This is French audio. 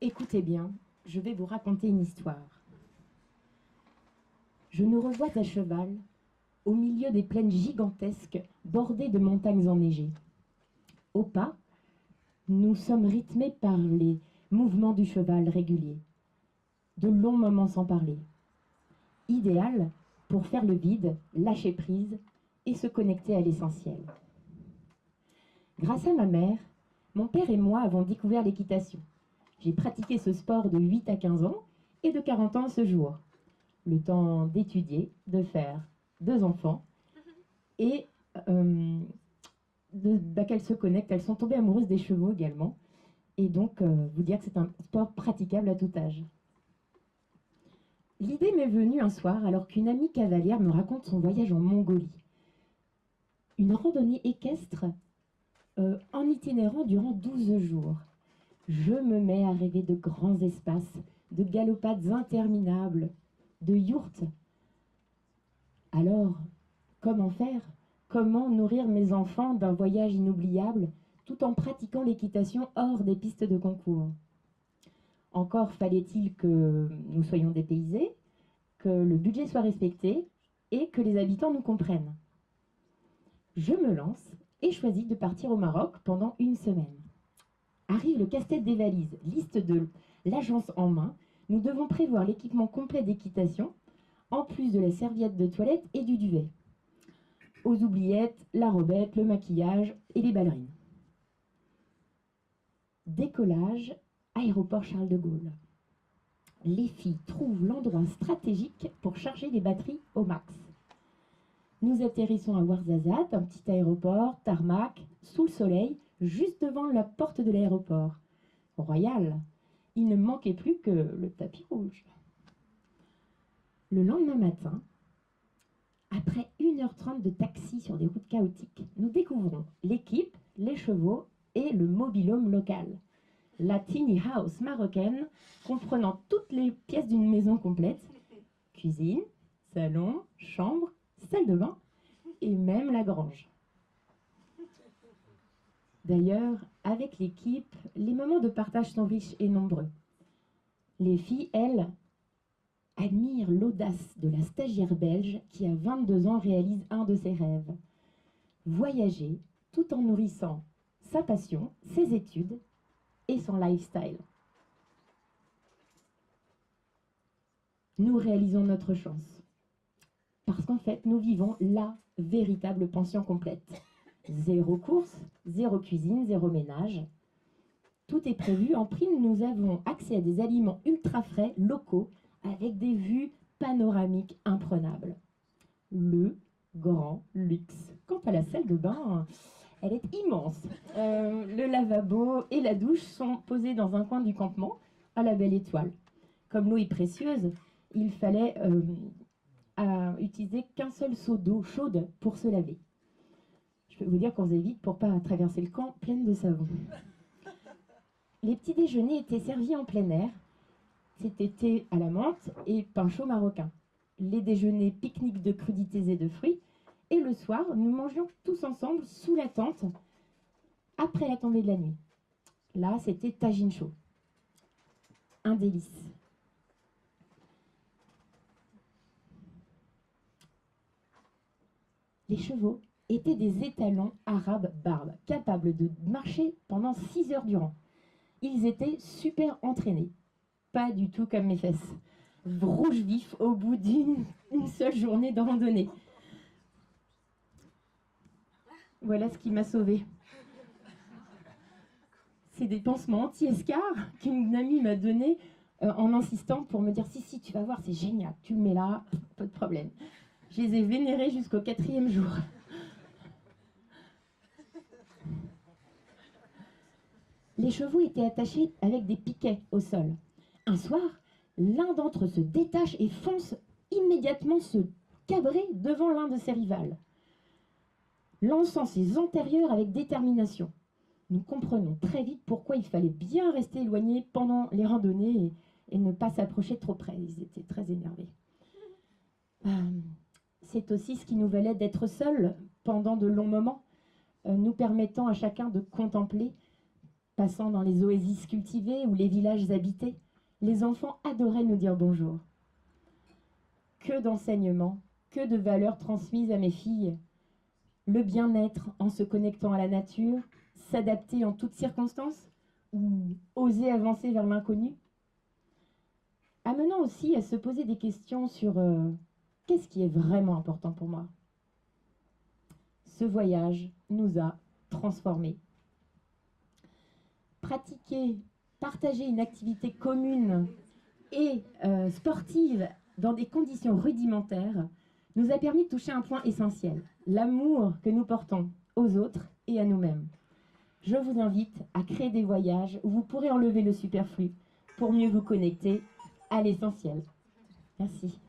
Écoutez bien, je vais vous raconter une histoire. Je nous revois à cheval, au milieu des plaines gigantesques, bordées de montagnes enneigées. Au pas, nous sommes rythmés par les mouvements du cheval réguliers. De longs moments sans parler. Idéal pour faire le vide, lâcher prise et se connecter à l'essentiel. Grâce à ma mère, mon père et moi avons découvert l'équitation. J'ai pratiqué ce sport de 8 à 15 ans et de 40 ans ce jour. Le temps d'étudier, de faire 2 enfants et qu'elles se connectent. Elles sont tombées amoureuses des chevaux également. Et donc, vous dire que c'est un sport praticable à tout âge. L'idée m'est venue un soir alors qu'une amie cavalière me raconte son voyage en Mongolie. Une randonnée équestre en itinérant durant 12 jours. Je me mets à rêver de grands espaces, de galopades interminables, de yourtes. Alors, comment faire? Comment nourrir mes enfants d'un voyage inoubliable tout en pratiquant l'équitation hors des pistes de concours? Encore fallait-il que nous soyons dépaysés, que le budget soit respecté et que les habitants nous comprennent. Je me lance et choisis de partir au Maroc pendant 1 semaine. Arrive le casse-tête des valises, liste de l'agence en main. Nous devons prévoir l'équipement complet d'équitation, en plus de la serviette de toilette et du duvet. Aux oubliettes, la robette, le maquillage et les ballerines. Décollage, aéroport Charles de Gaulle. Les filles trouvent l'endroit stratégique pour charger les batteries au max. Nous atterrissons à Ouarzazate, un petit aéroport, tarmac, sous le soleil, juste devant la porte de l'aéroport. Royal, il ne manquait plus que le tapis rouge. Le lendemain matin, après 1h30 de taxi sur des routes chaotiques, nous découvrons l'équipe, les chevaux et le mobil-home local. La tiny house marocaine, comprenant toutes les pièces d'une maison complète, cuisine, salon, chambre, salle de bain et même la grange. D'ailleurs, avec l'équipe, les moments de partage sont riches et nombreux. Les filles, elles, admirent l'audace de la stagiaire belge qui, à 22 ans, réalise un de ses rêves. Voyager tout en nourrissant sa passion, ses études et son lifestyle. Nous réalisons notre chance. Parce qu'en fait, nous vivons la véritable pension complète. 0 course, 0 cuisine, 0 ménage. Tout est prévu. En prime, nous avons accès à des aliments ultra frais, locaux, avec des vues panoramiques imprenables. Le grand luxe. Quant à la salle de bain, elle est immense. Le lavabo et la douche sont posés dans un coin du campement, à la belle étoile. Comme l'eau est précieuse, il fallait utiliser qu'un seul seau d'eau chaude pour se laver. Je peux vous dire qu'on faisait vite pour pas traverser le camp pleine de savon. Les petits déjeuners étaient servis en plein air. C'était thé à la menthe et pain chaud marocain. Les déjeuners, pique-nique de crudités et de fruits. Et le soir, nous mangions tous ensemble sous la tente après la tombée de la nuit. Là, c'était tagine chaud. Un délice. Les chevaux étaient des étalons arabes barbes, capables de marcher pendant 6 heures durant. Ils étaient super entraînés. Pas du tout comme mes fesses. Rouge vif au bout d'une seule journée de randonnée. Voilà ce qui m'a sauvée. C'est des pansements anti-escarres qu'une amie m'a donné en insistant pour me dire si, tu vas voir, c'est génial, tu le mets là, pas de problème. Je les ai vénérés jusqu'au 4e jour. Les chevaux étaient attachés avec des piquets au sol. Un soir, l'un d'entre eux se détache et fonce immédiatement se cabrer devant l'un de ses rivales, lançant ses antérieurs avec détermination. Nous comprenons très vite pourquoi il fallait bien rester éloigné pendant les randonnées et ne pas s'approcher trop près. Ils étaient très énervés. C'est aussi ce qui nous valait d'être seuls pendant de longs moments, nous permettant à chacun de contempler Passant dans les oasis cultivées ou les villages habités, les enfants adoraient nous dire bonjour. Que d'enseignements, que de valeurs transmises à mes filles. Le bien-être en se connectant à la nature, s'adapter en toutes circonstances ou oser avancer vers l'inconnu. Amenant aussi à se poser des questions sur qu'est-ce qui est vraiment important pour moi. Ce voyage nous a transformés. Pratiquer, partager une activité commune et sportive dans des conditions rudimentaires nous a permis de toucher un point essentiel, l'amour que nous portons aux autres et à nous-mêmes. Je vous invite à créer des voyages où vous pourrez enlever le superflu pour mieux vous connecter à l'essentiel. Merci.